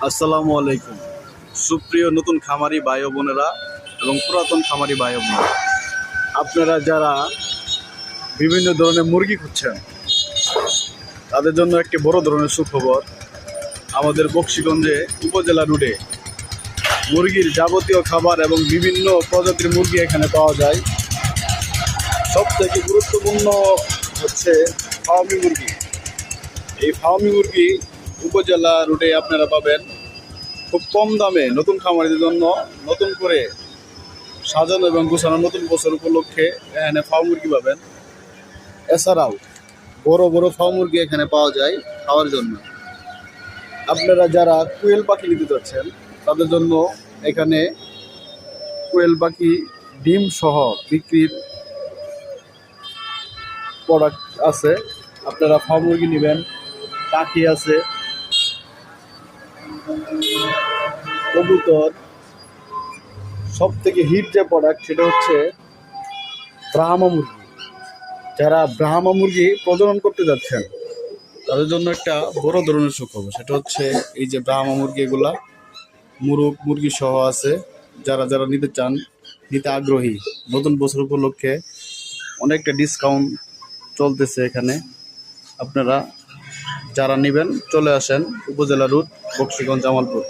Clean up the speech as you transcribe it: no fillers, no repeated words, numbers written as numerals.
আসসালামু আলাইকুম। সুপ্রিয় নতুন খামারি ভাই ও বোনেরা এবং পুরাতন খামারি ভাই ও বোনেরা, আপনারা যারা বিভিন্ন ধরনের মুরগি খুঁজছেন তাদের জন্য একটি বড় ধরনের সুখবর। আমাদের বকশীগঞ্জে উপজেলা রোডে মুরগির যাবতীয় খাবার এবং বিভিন্ন প্রজাতির মুরগি এখানে পাওয়া যায়। সবথেকে গুরুত্বপূর্ণ হচ্ছে ফার্মি মুরগি। এই ফার্মি মুরগি উপজেলা রোডে আপনারা পাবেন খুব কম দামে। নতুন খামারিদের জন্য নতুন করে সাজানো এবং গোছানো নতুন বছর উপলক্ষে এখানে ফার্ম মুরগি পাবেন। এছাড়াও বড় বড় ফার্ম মুরগি এখানে পাওয়া যায় খাওয়ার জন্য। আপনারা যারা কোয়েল পাখি নিতে চাচ্ছেন তাদের জন্য এখানে কোয়েল পাখি ডিম সহ বিক্রির প্রোডাক্ট আছে। আপনারা ফার্ম মুরগি নেবেন, পাখি আছে, কবুতর। সব থেকে হিট যে প্রোডাক্ট সেটা হচ্ছে ব্রাহ্মা মুরগি। যারা ব্রাহ্মা মুরগি প্রজনন করতে যাচ্ছেন তাদের জন্য একটা বড় ধরনের সুখবর, সেটা হচ্ছে এই যে ব্রাহ্মা মুরগি, এগুলা মুরগ মুরগি সহ আছে। যারা যারা নিতে চান, নিতে আগ্রহী, নতুন বছর উপলক্ষে অনেকটা ডিসকাউন্ট চলতেছে এখানে। আপনারা যারা নেবেন চলে আসেন উপজেলা রোড, বকশীগঞ্জ, জামালপুর।